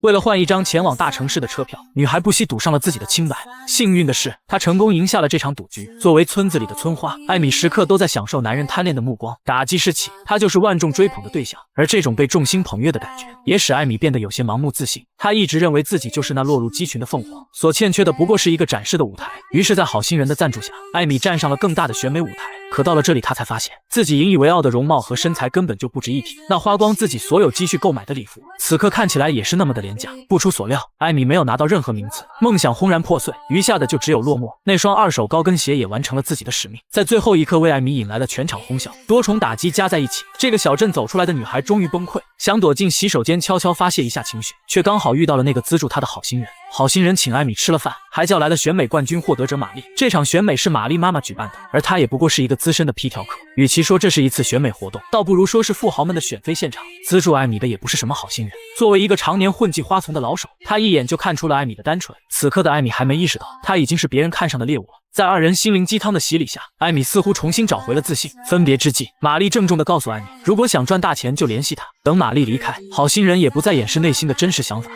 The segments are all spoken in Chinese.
为了换一张前往大城市的车票，女孩不惜赌上了自己的清白。幸运的是，她成功赢下了这场赌局。作为村子里的村花，艾米时刻都在享受男人贪恋的目光。打击时起，她就是万众追捧的对象，而这种被众星捧月的感觉，也使艾米变得有些盲目自信。她一直认为自己就是那落入鸡群的凤凰，所欠缺的不过是一个展示的舞台。于是，在好心人的赞助下，艾米站上了更大的选美舞台。可到了这里，她才发现自己引以为傲的容貌和身材根本就不值一提。那花光自己所有积蓄购买的礼服，此刻看起来也是那么的廉价。不出所料，艾米没有拿到任何名次，梦想轰然破碎，余下的就只有落寞。那双二手高跟鞋也完成了自己的使命，在最后一刻为艾米引来了全场哄笑。多重打击加在一起，这个小镇走出来的女孩终于崩溃，想躲进洗手间悄悄发泄一下情绪，却刚好遇到了那个资助她的好心人。好心人请艾米吃了饭，还叫来了选美冠军获得者玛丽。这场选美是玛丽妈妈举办的，而她也不过是一个资深的皮条客。与其说这是一次选美活动，倒不如说是富豪们的选妃现场。资助艾米的也不是什么好心人。作为一个常年混迹花丛的老手，他一眼就看出了艾米的单纯。此刻的艾米还没意识到，他已经是别人看上的猎物了。在二人心灵鸡汤的洗礼下，艾米似乎重新找回了自信。分别之际，玛丽郑重地告诉艾米，如果想赚大钱就联系他。等玛丽离开，好心人也不再掩饰内心的真实想法。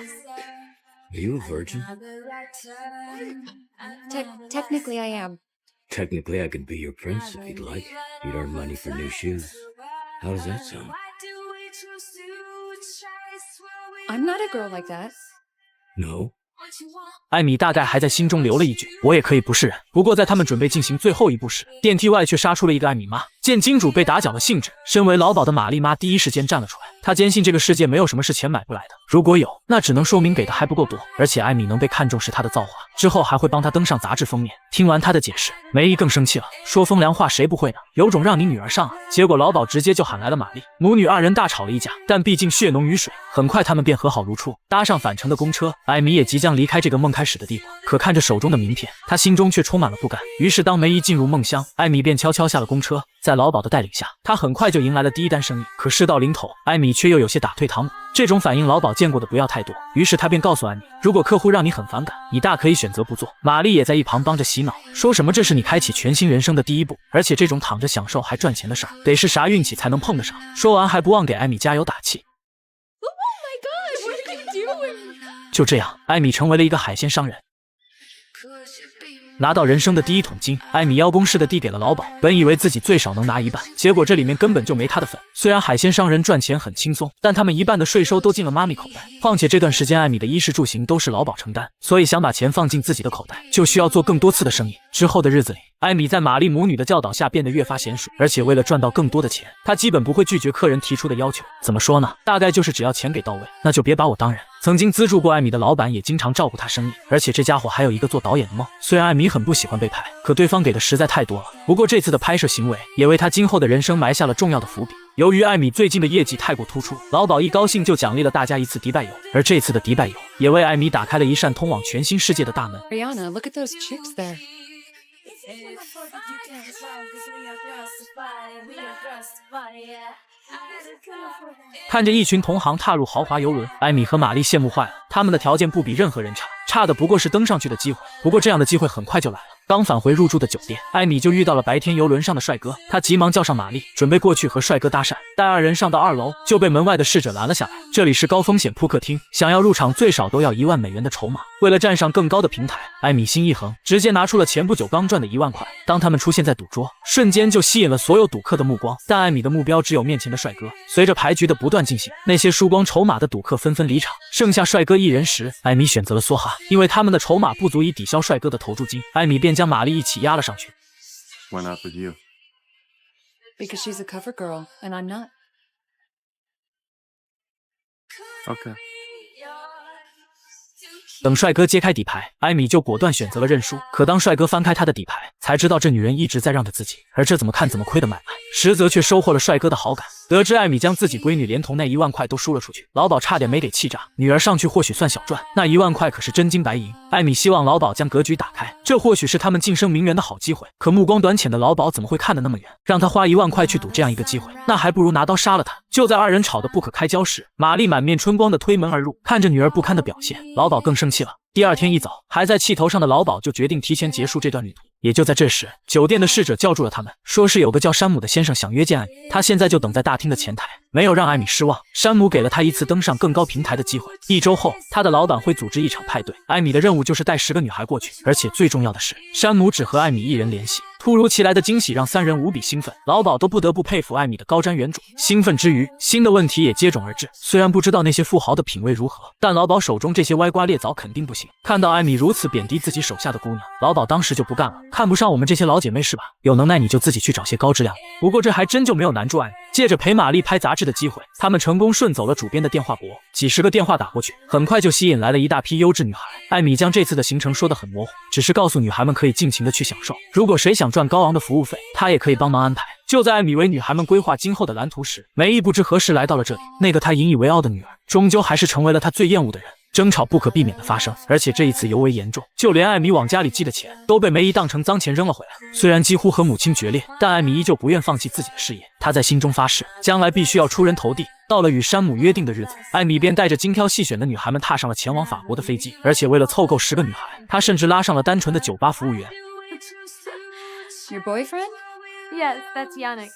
Are you a virgin? Technically, I am. Technically, I could be your prince if you'd like. You'd earn money for new shoes. How does that sound? I'm not a girl like that. No? 艾米大概还在心中留了一句，我也可以不是人。不过在他们准备进行最后一步时，电梯外却杀出了一个艾米妈。见金主被打搅了兴致，身为老鸨的玛丽妈第一时间站了出来。她坚信这个世界没有什么是钱买不来的，如果有，那只能说明给的还不够多。而且艾米能被看中是她的造化，之后还会帮她登上杂志封面。听完她的解释，梅姨更生气了，说风凉话谁不会呢？有种让你女儿上啊！结果老鸨直接就喊来了玛丽，母女二人大吵了一架，但毕竟血浓于水，很快他们便和好如初。搭上返程的公车，艾米也即将离开这个梦开始的地方，可看着手中的名片，她心中却充满了不甘。于是当梅姨进入梦乡，艾米便悄悄下了公车。在老鸨的带领下，她很快就迎来了第一单生意。可事到临头，艾米却又有些打退堂鼓。这种反应老鸨见过的不要太多，于是他便告诉艾米，如果客户让你很反感，你大可以选择不做。玛丽也在一旁帮着洗脑，说什么这是你开启全新人生的第一步，而且这种躺着享受还赚钱的事儿，得是啥运气才能碰得上。说完还不忘给艾米加油打气。就这样，艾米成为了一个海鲜商人。拿到人生的第一桶金，艾米邀功似的递给了老鸨。本以为自己最少能拿一半，结果这里面根本就没他的份。虽然海鲜商人赚钱很轻松，但他们一半的税收都进了妈咪口袋。况且这段时间艾米的衣食住行都是老鸨承担，所以想把钱放进自己的口袋，就需要做更多次的生意。之后的日子里，艾米在玛丽母女的教导下变得越发娴熟，而且为了赚到更多的钱，她基本不会拒绝客人提出的要求。怎么说呢？大概就是只要钱给到位，那就别把我当人。曾经资助过艾米的老板也经常照顾她生意，而且这家伙还有一个做导演的梦。虽然艾米很不喜欢被拍，可对方给的实在太多了。不过这次的拍摄行为也为她今后的人生埋下了重要的伏笔。由于艾米最近的业绩太过突出，老鸨一高兴就奖励了大家一次迪拜游，而这次的迪拜游也为艾米打开了一扇通往全新世界的大门。Rihanna, look at those chicks there. 看着一群同行踏入豪华游轮，艾米和玛丽羡慕坏了。他们的条件不比任何人差，差的不过是登上去的机会。不过这样的机会很快就来了。刚返回入住的酒店，艾米就遇到了白天游轮上的帅哥。她急忙叫上玛丽，准备过去和帅哥搭讪。待二人上到2楼，就被门外的侍者拦了下来。这里是高风险扑克厅，想要入场最少都要1万美元的筹码。为了站上更高的平台，艾米心一横，直接拿出了前不久刚赚的1万块。当他们出现在赌桌，瞬间就吸引了所有赌客的目光。但艾米的目标只有面前的帅哥。随着牌局的不断进行，那些输光筹码的赌客纷纷离场，剩下帅哥一人时，艾米选择了梭哈，因为他们的筹码不足以抵消帅哥的投注金。艾米便将玛丽一起压了上去。Why not with you? Because she's a cover girl, and I'm not. Okay. 等帅哥揭开底牌，艾米就果断选择了认输。可当帅哥翻开他的底牌，才知道这女人一直在让着自己，而这怎么看怎么亏的买卖，实则却收获了帅哥的好感。得知艾米将自己闺女连同那1万块都输了出去，老鸨差点没给气炸。女儿上去或许算小赚，那1万块可是真金白银。艾米希望老鸨将格局打开，这或许是他们晋升名媛的好机会。可目光短浅的老鸨怎么会看得那么远？让他花1万块去赌这样一个机会，那还不如拿刀杀了他。就在二人吵得不可开交时，玛丽满面春光的推门而入，看着女儿不堪的表现，老鸨更生气了。第二天一早，还在气头上的老鸨就决定提前结束这段旅途。也就在这时，酒店的侍者叫住了他们，说是有个叫山姆的先生想约见艾米，他现在就等在大厅的前台。没有让艾米失望，山姆给了他一次登上更高平台的机会。1周后，他的老板会组织一场派对，艾米的任务就是带10个女孩过去，而且最重要的是，山姆只和艾米一人联系。突如其来的惊喜让3人无比兴奋，老鸨都不得不佩服艾米的高瞻远瞩。兴奋之余，新的问题也接踵而至。虽然不知道那些富豪的品味如何，但老鸨手中这些歪瓜裂枣肯定不行。看到艾米如此贬低自己手下的姑娘，老鸨当时就不干了，看不上我们这些老姐妹是吧？有能耐你就自己去找些高质量。不过这还真就没有难住艾米。借着陪玛丽拍杂志的机会，他们成功顺走了主编的电话簿，几十个电话打过去，很快就吸引来了一大批优质女孩。艾米将这次的行程说得很模糊，只是告诉女孩们可以尽情的去享受，如果谁想赚高昂的服务费，她也可以帮忙安排。就在艾米为女孩们规划今后的蓝图时，梅姨不知何时来到了这里。那个她引以为傲的女儿，终究还是成为了她最厌恶的人。争吵不可避免的发生，而且这一次尤为严重，就连艾米往家里寄的钱都被梅姨当成脏钱扔了回来。虽然几乎和母亲决裂，但艾米依旧不愿放弃自己的事业。她在心中发誓，将来必须要出人头地。到了与山姆约定的日子，艾米便带着精挑细选的女孩们踏上了前往法国的飞机。而且为了凑够10个女孩，她甚至拉上了单纯的酒吧服务员。Your boyfriend? Yes, that's Yannick.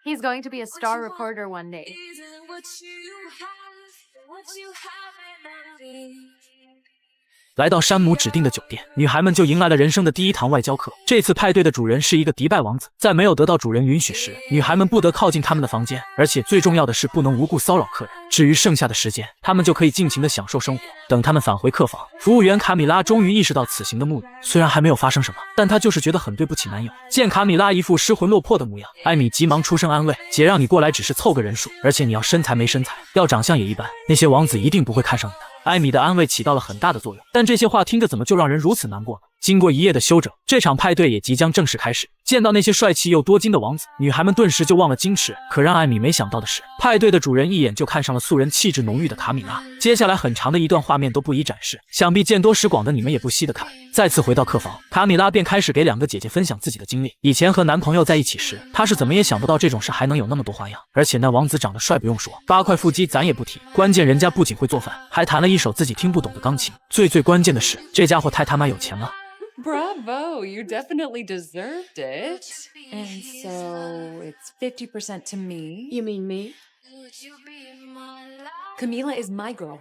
He's going to be a star reporter one day. 来到山姆指定的酒店，女孩们就迎来了人生的第一堂外交课。这次派对的主人是一个迪拜王子，在没有得到主人允许时，女孩们不得靠近他们的房间，而且最重要的是不能无故骚扰客人。至于剩下的时间，他们就可以尽情的享受生活。等他们返回客房，服务员卡米拉终于意识到此行的目的，虽然还没有发生什么，但她就是觉得很对不起男友。见卡米拉一副失魂落魄的模样，艾米急忙出声安慰：“姐让你过来只是凑个人数，而且你要身材没身材，要长相也一般，那些王子一定不会看上你的。”艾米的安慰起到了很大的作用，但这些话听着怎么就让人如此难过呢？经过一夜的休整，这场派对也即将正式开始。见到那些帅气又多金的王子，女孩们顿时就忘了矜持。可让艾米没想到的是，派对的主人一眼就看上了素人气质浓郁的卡米拉。接下来很长的一段画面都不宜展示，想必见多识广的你们也不稀得看。再次回到客房，卡米拉便开始给2个姐姐分享自己的经历。以前和男朋友在一起时，她是怎么也想不到这种事还能有那么多花样。而且那王子长得帅不用说，8块腹肌咱也不提，关键人家不仅会做饭，还弹了一首自己听不懂的钢琴。最关键的是，这家伙太他妈有钱了。Bravo, you definitely deserved it. And so it's 50% to me. You mean me? Camila is my girl.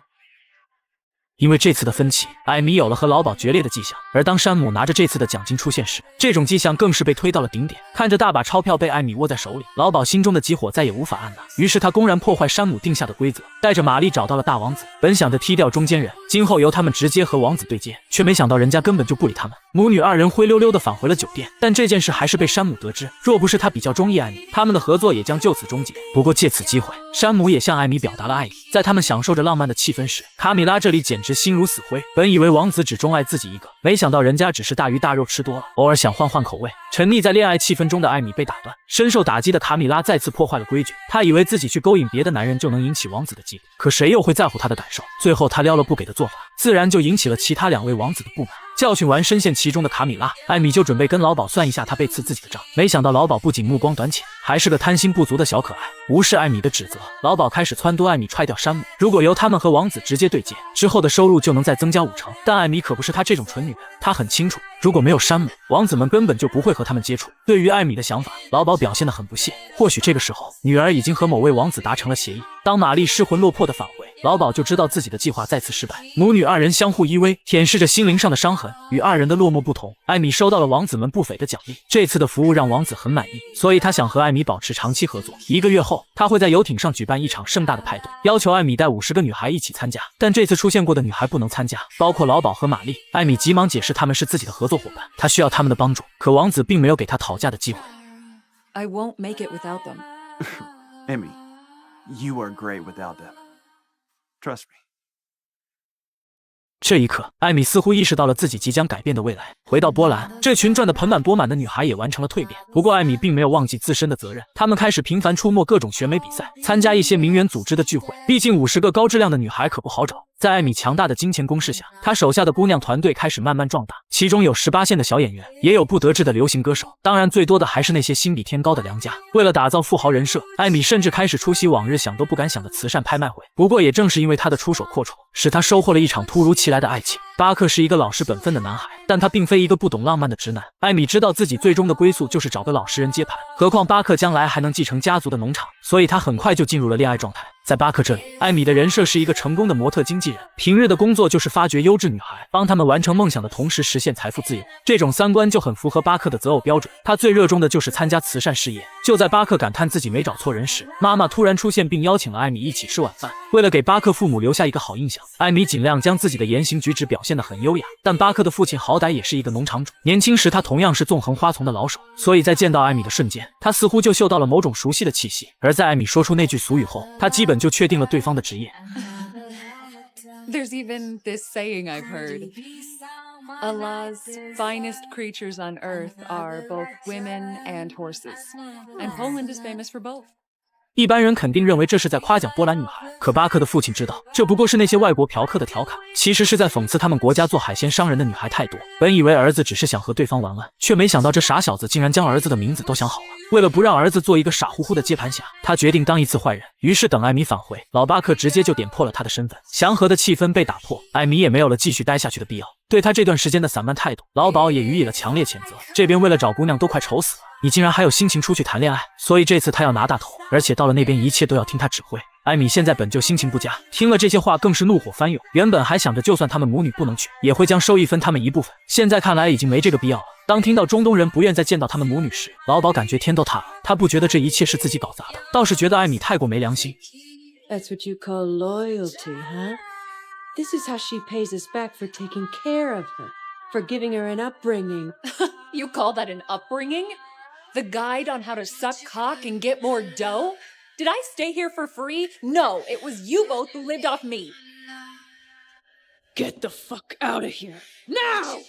因为这次的分歧，艾米有了和老鸨决裂的迹象。而当山姆拿着这次的奖金出现时，这种迹象更是被推到了顶点。看着大把钞票被艾米握在手里，老鸨心中的急火再也无法按捺，于是他公然破坏山姆定下的规则，带着玛丽找到了大王子，本想着踢掉中间人，今后由他们直接和王子对接，却没想到人家根本就不理他们。母女2人灰溜溜地返回了酒店，但这件事还是被山姆得知。若不是他比较中意艾米，他们的合作也将就此终结。不过借此机会，山姆也向艾米表达了爱意。在他们享受着浪漫的气氛时，卡米拉这里简直心如死灰。本以为王子只钟爱自己一个，没想到人家只是大鱼大肉吃多了，偶尔想换换口味。沉溺在恋爱气氛中的艾米被打断，深受打击的卡米拉再次破坏了规矩。她以为自己去勾引别的男人就能引起王子的嫉妒，可谁又会在乎她的感受？最后她撩了不给的做法，自然就引起了其他2位王子的不满。教训完深陷其中的卡米拉，艾米就准备跟老鸨算一下他背刺自己的账。没想到老鸨不仅目光短浅，还是个贪心不足的小可爱。无视艾米的指责，老鸨开始撺掇艾米踹掉山姆。如果由他们和王子直接对接，之后的收入就能再增加50%。但艾米可不是她这种蠢女人，她很清楚，如果没有山姆，王子们根本就不会和他们接触。对于艾米的想法，老鸨表现得很不屑。或许这个时候，女儿已经和某位王子达成了协议。当玛丽失魂落魄的返回，老鸨就知道自己的计划再次失败。母女2人相互依偎，舔舐着心灵上的伤痕。与2人的落寞不同，艾米收到了王子们不菲的奖励。这次的服务让王子很满意，所以他想和艾米保持长期合作。1个月后，他会在游艇上举办一场盛大的派对，要求艾米带50个女孩一起参加。但这次出现过的女孩不能参加，包括老鸨和玛丽。艾米急忙解释他们是自己的合作伙伴，他需要他们的帮助。可王子并没有给他讨价的机会。I won't make it without them. Emmy, you are great without them. Trust me. 这一刻，艾米似乎意识到了自己即将改变的未来。回到波兰，这群赚得盆满钵满的女孩也完成了蜕变。不过，艾米并没有忘记自身的责任，她们开始频繁出没各种选美比赛，参加一些名媛组织的聚会。毕竟50个高质量的女孩可不好找。在艾米强大的金钱攻势下，她手下的姑娘团队开始慢慢壮大，其中有18线的小演员，也有不得志的流行歌手，当然最多的还是那些心比天高的良家。为了打造富豪人设，艾米甚至开始出席往日想都不敢想的慈善拍卖会。不过也正是因为她的出手阔绰，使她收获了一场突如其来的爱情。巴克是一个老实本分的男孩，但他并非一个不懂浪漫的直男。艾米知道自己最终的归宿就是找个老实人接盘，何况巴克将来还能继承家族的农场，所以他很快就进入了恋爱状态。在巴克这里，艾米的人设是一个成功的模特经纪人，平日的工作就是发掘优质女孩，帮他们完成梦想的同时实现财富自由。这种三观就很符合巴克的择偶标准。他最热衷的就是参加慈善事业。就在巴克感叹自己没找错人时，妈妈突然出现并邀请了艾米一起吃晚饭。为了给巴克父母留下一个好印象，艾米尽量将自己的言行举止表现得很优雅。但巴克的父亲好歹也是一个农场主，年轻时他同样是纵横花丛的老手，所以在见到艾米的瞬间，他似乎就嗅到了某种熟悉的气息。而在艾米说出那句俗语后，他基本就确定了对方的职业。There's even this saying I've heard. Allah's finest creatures on earth are both women and horses. And Poland is famous for both. 一般人肯定认为这是在夸奖波兰女孩，可巴克的父亲知道，这不过是那些外国嫖客的调侃，其实是在讽刺他们国家做海鲜商人的女孩太多。本以为儿子只是想和对方玩玩，却没想到这傻小子竟然将儿子的名字都想好了。为了不让儿子做一个傻乎乎的接盘侠，他决定当一次坏人。于是等艾米返回，老巴克直接就点破了他的身份，祥和的气氛被打破，艾米也没有了继续待下去的必要。对他这段时间的散漫态度，老鸨也予以了强烈谴责。这边为了找姑娘都快愁死了，你竟然还有心情出去谈恋爱，所以这次他要拿大头，而且到了那边一切都要听他指挥。艾米现在本就心情不佳，听了这些话更是怒火翻涌。原本还想着就算他们母女不能娶，也会将收益分他们一部分，现在看来已经没这个必要了。当听到中东人不愿再见到他们母女时，老鸨感觉天都塌了。他不觉得这一切是自己搞砸的，倒是觉得艾米太过没良心。 That's what you call loyalty, huh? This is how she pays us back for taking care of her, for giving her an upbringing. You call that an upbringing? The guide on how to suck cock and get more dough? Did I stay here for free? No, it was you both who lived off me. Get the fuck out of here, now!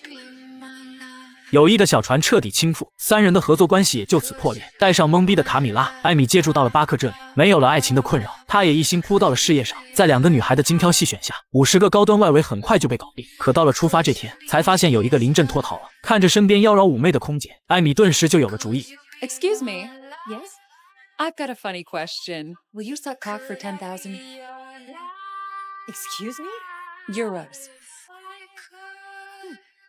友谊的小船彻底倾覆，三人的合作关系也就此破裂。带上懵逼的卡米拉，艾米接触到了巴克这里，没有了爱情的困扰，她也一心扑到了事业上。在两个女孩的精挑细选下，50个高端外围很快就被搞定。可到了出发这天，才发现有一个临阵脱逃了。看着身边妖娆妩媚的空姐，艾米顿时就有了主意。Excuse me. Yes? I've got a funny question. Will you suck cock for 10,000 Excuse me? euros?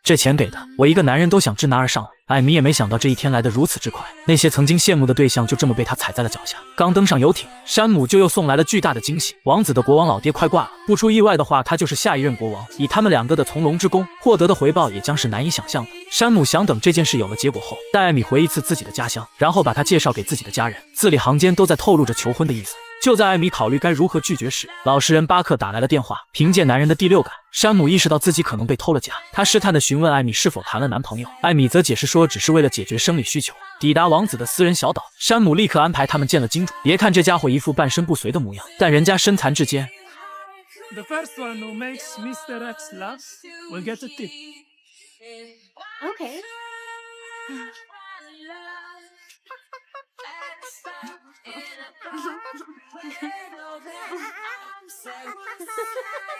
这钱给的，我一个男人都想知难而上了。艾米也没想到这一天来得如此之快，那些曾经羡慕的对象就这么被他踩在了脚下。刚登上游艇，山姆就又送来了巨大的惊喜，王子的国王老爹快挂了，不出意外的话，他就是下一任国王。以他们两个的从龙之功，获得的回报也将是难以想象的。山姆想等这件事有了结果后，带艾米回一次自己的家乡，然后把她介绍给自己的家人，字里行间都在透露着求婚的意思。就在艾米考虑该如何拒绝时，老实人巴克打来了电话。凭借男人的第六感，山姆意识到自己可能被偷了家。他试探地询问艾米是否谈了男朋友，艾米则解释说只是为了解决生理需求。抵达王子的私人小岛，山姆立刻安排他们见了金主。别看这家伙一副半身不遂的模样，但人家身残志坚。 The first one who makes Mr. X laugh will get a tip. Okay.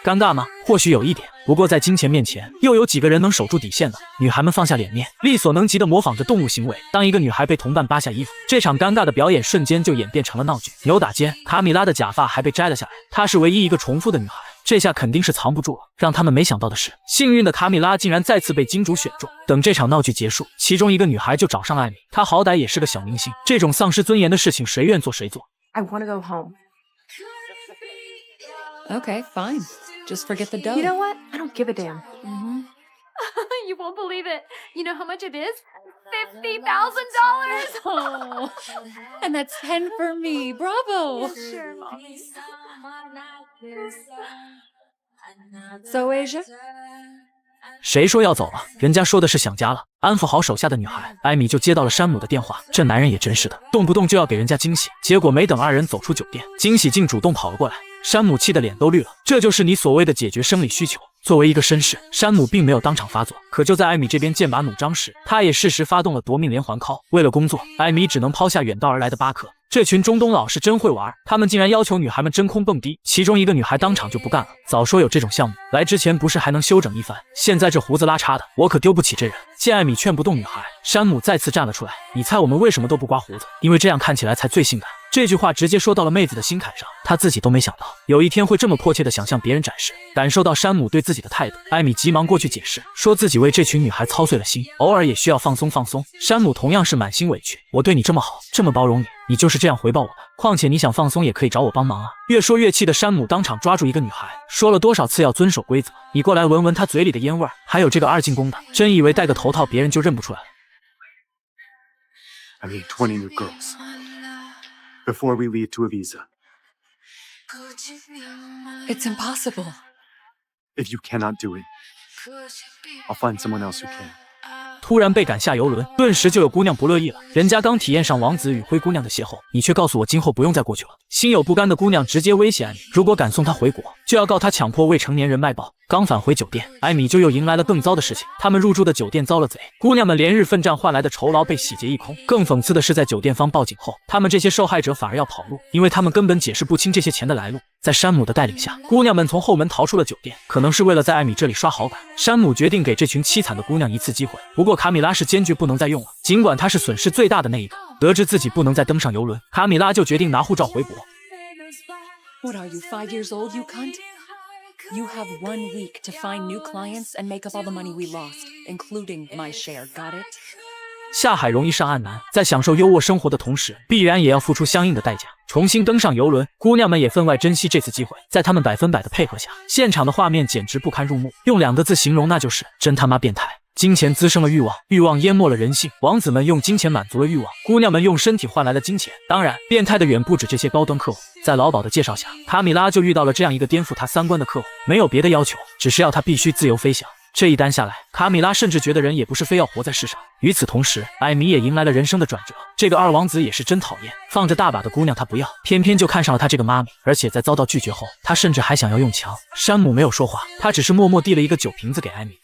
尴尬吗？或许有一点，不过在金钱面前，又有几个人能守住底线呢？女孩们放下脸面，力所能及地模仿着动物行为。当一个女孩被同伴扒下衣服，这场尴尬的表演瞬间就演变成了闹剧。扭打间，卡米拉的假发还被摘了下来，她是唯一一个重复的女孩。这下肯定是藏不住了。让他们没想到的是，幸运的卡米拉竟然再次被金主选中。等这场闹剧结束，其中一个女孩就找上艾米，她好歹也是个小明星，这种丧失尊严的事情谁愿做谁做。 I want to go home. Okay, fine. Just forget the dough. You know what? I don't give a damn. You won't believe it. You know how much it is? $50,000. Oh, and that's 10 for me. Bravo. Sure, mommy. So, Asia? 谁说要走了？人家说的是想家了。安抚好手下的女孩，艾米就接到了山姆的电话。这男人也真是的，动不动就要给人家惊喜。结果没等二人走出酒店，惊喜竟主动跑了过来。山姆气得脸都绿了。这就是你所谓的解决生理需求？作为一个绅士，山姆并没有当场发作。可就在艾米这边剑拔弩张时，他也适时发动了夺命连环 call。为了工作，艾米只能抛下远道而来的巴克。这群中东佬是真会玩，他们竟然要求女孩们真空蹦迪，其中一个女孩当场就不干了。早说有这种项目，来之前不是还能休整一番？现在这胡子拉碴的，我可丢不起这人。见艾米劝不动女孩，山姆再次站了出来。你猜我们为什么都不刮胡子？因为这样看起来才最性感。这句话直接说到了妹子的心坎上，她自己都没想到有一天会这么迫切地想向别人展示。感受到山姆对自己的态度，艾米急忙过去解释，说自己为这群女孩操碎了心，偶尔也需要放松放松。山姆同样是满心委屈，我对你这么好，这么包容你，你就是这样回报我的。况且你想放松也可以找我帮忙啊。越说越气的山姆当场抓住一个女孩，说了多少次要遵守规则，你过来闻闻她嘴里的烟味儿，还有这个二进宫的，真以为戴个头套别人就认不出来了。 I need 20 new girls before we leave to Ibiza. It's impossible. If you cannot do it, I'll find someone else who can. 突然被赶下游轮，顿时就有姑娘不乐意了。人家刚体验上王子与灰姑娘的邂逅，你却告诉我今后不用再过去了。心有不甘的姑娘直接威胁艾米，如果敢送她回国，就要告她强迫未成年人卖报。刚返回酒店，艾米就又迎来了更糟的事情，他们入住的酒店遭了贼，姑娘们连日奋战换来的酬劳被洗劫一空。更讽刺的是，在酒店方报警后，他们这些受害者反而要跑路，因为他们根本解释不清这些钱的来路。在山姆的带领下，姑娘们从后门逃出了酒店，可能是为了在艾米这里刷好感。山姆决定给这群凄惨的姑娘一次机会，不过卡米拉是坚决不能再用了，尽管她是损失最大的那一个。得知自己不能再登上游轮，卡米拉就决定拿护照回国。 What are you, 5 years old, you cunt? You have 1 week to find new clients and make up all the money we lost, including my share, got it? 下海容易上岸难，在享受优渥生活的同时，必然也要付出相应的代价。重新登上游轮，姑娘们也分外珍惜这次机会。在她们100%的配合下，现场的画面简直不堪入目，用2个字形容，那就是真他妈变态。 金钱滋生了欲望，欲望淹没了人性。王子们用金钱满足了欲望，姑娘们用身体换来了金钱。当然，变态的远不止这些高端客户。在老鸨的介绍下，卡米拉就遇到了这样一个颠覆她3观的客户，没有别的要求，只是要她必须自由飞翔。这一单下来，卡米拉甚至觉得人也不是非要活在世上。与此同时，艾米也迎来了人生的转折。这个二王子也是真讨厌，放着大把的姑娘他不要，偏偏就看上了他这个妈咪，而且在遭到拒绝后，他甚至还想要用强。山姆没有说话，他只是默默递了一个酒瓶子给艾米。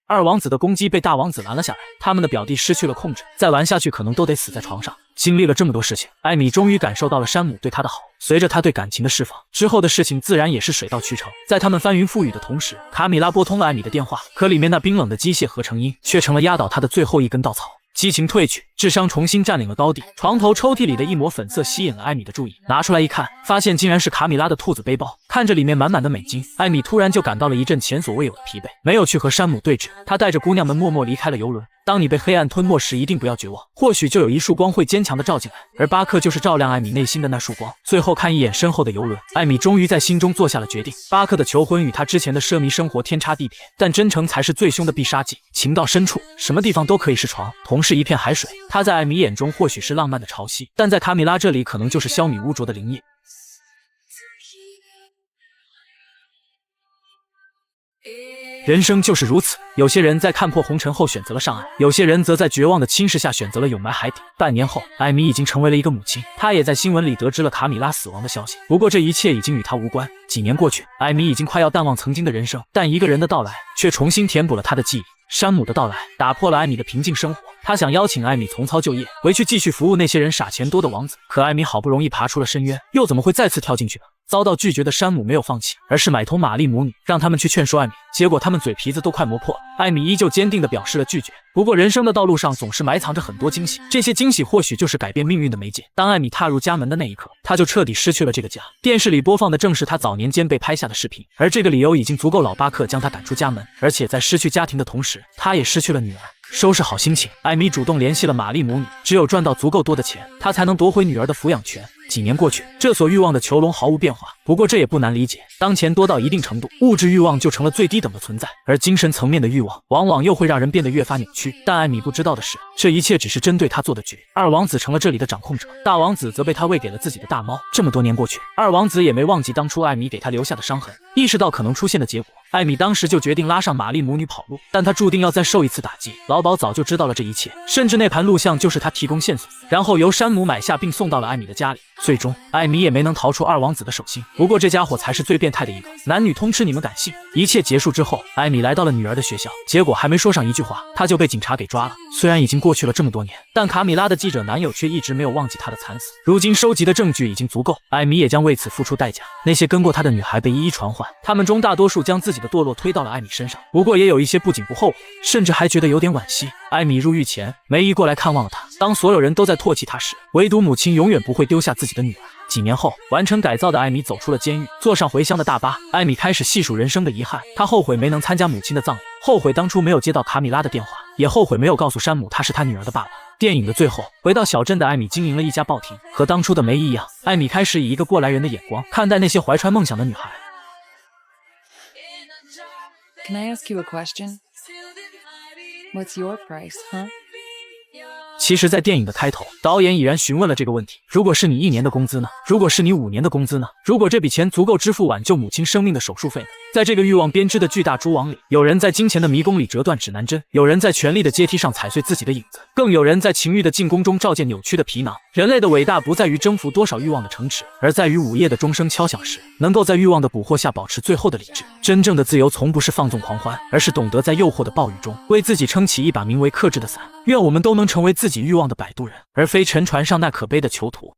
二王子的攻击被大王子拦了下来，他们的表弟失去了控制，再玩下去可能都得死在床上。经历了这么多事情，艾米终于感受到了山姆对她的好。随着她对感情的释放，之后的事情自然也是水到渠成。在他们翻云覆雨的同时，卡米拉拨通了艾米的电话，可里面那冰冷的机械合成音却成了压倒她的最后一根稻草。 激情褪去，智商重新占领了高地。床头抽屉里的一抹粉色吸引了艾米的注意，拿出来一看，发现竟然是卡米拉的兔子背包。看着里面满满的美金，艾米突然就感到了一阵前所未有的疲惫，没有去和山姆对峙，她带着姑娘们默默离开了游轮。当你被黑暗吞没时，一定不要绝望，或许就有一束光会坚强的照进来，而巴克就是照亮艾米内心的那束光。最后看一眼身后的游轮，艾米终于在心中做下了决定。巴克的求婚与他之前的奢靡生活天差地别，但真诚才是最凶的必杀技。情到深处，什么地方都可以是床，同是一片海水。他在艾米眼中或许是浪漫的潮汐，但在卡米拉这里可能就是消弭污浊的灵液。 人生就是如此，有些人在看破红尘后选择了上岸，有些人则在绝望的侵蚀下选择了永埋海底。半年后，艾米已经成为了一个母亲，她也在新闻里得知了卡米拉死亡的消息。不过这一切已经与她无关。几年过去，艾米已经快要淡忘曾经的人生，但一个人的到来却重新填补了她的记忆。山姆的到来打破了艾米的平静生活，他想邀请艾米重操旧业，回去继续服务那些人傻钱多的王子。可艾米好不容易爬出了深渊，又怎么会再次跳进去呢？ 遭到拒绝的山姆没有放弃，而是买通玛丽母女，让他们去劝说艾米。结果他们嘴皮子都快磨破了，艾米依旧坚定地表示了拒绝。不过人生的道路上总是埋藏着很多惊喜，这些惊喜或许就是改变命运的媒介。当艾米踏入家门的那一刻，她就彻底失去了这个家。电视里播放的正是她早年间被拍下的视频，而这个理由已经足够老巴克将她赶出家门。而且在失去家庭的同时，她也失去了女儿。 收拾好心情，艾米主动联系了玛丽母女，只有赚到足够多的钱，她才能夺回女儿的抚养权。几年过去，这所欲望的囚笼毫无变化。不过这也不难理解，当钱多到一定程度，物质欲望就成了最低等的存在，而精神层面的欲望往往又会让人变得越发扭曲。但艾米不知道的是，这一切只是针对她做的局。二王子成了这里的掌控者，大王子则被他喂给了自己的大猫。这么多年过去，二王子也没忘记当初艾米给他留下的伤痕，意识到可能出现的结果。 艾米当时就决定拉上玛丽母女跑路，但她注定要再受一次打击。老鸨早就知道了这一切，甚至那盘录像就是他提供线索，然后由山姆买下并送到了艾米的家里。最终，艾米也没能逃出二王子的手心。不过这家伙才是最变态的一个，男女通吃，你们敢信？一切结束之后，艾米来到了女儿的学校，结果还没说上一句话，她就被警察给抓了。虽然已经过去了这么多年，但卡米拉的记者男友却一直没有忘记她的惨死。如今收集的证据已经足够，艾米也将为此付出代价。那些跟过她的女孩被一一传唤，她们中大多数将自己的堕落推到了艾米身上，不过也有一些不仅不后悔，甚至还觉得有点惋惜。艾米入狱前，梅姨过来看望了她。当所有人都在唾弃她时，唯独母亲永远不会丢下自己的女儿。几年后，完成改造的艾米走出了监狱，坐上回乡的大巴。艾米开始细数人生的遗憾，她后悔没能参加母亲的葬礼，后悔当初没有接到卡米拉的电话，也后悔没有告诉山姆他是他女儿的爸爸。电影的最后，回到小镇的艾米经营了一家报亭，和当初的梅姨一样，艾米开始以一个过来人的眼光看待那些怀揣梦想的女孩。Can I ask you a question? What's your price, huh? 其实，在电影的开头，导演已然询问了这个问题：如果是你1年的工资呢？如果是你5年的工资呢？如果这笔钱足够支付挽救母亲生命的手术费呢？在这个欲望编织的巨大蛛网里，有人在金钱的迷宫里折断指南针，有人在权力的阶梯上踩碎自己的影子，更有人在情欲的进攻中照见扭曲的皮囊。人类的伟大不在于征服多少欲望的城池，而在于午夜的钟声敲响时，能够在欲望的捕获下保持最后的理智。真正的自由从不是放纵狂欢，而是懂得在诱惑的暴雨中为自己撑起一把名为克制的伞。愿我们都能成为自己欲望的摆渡人，而非沉船上那可悲的囚徒。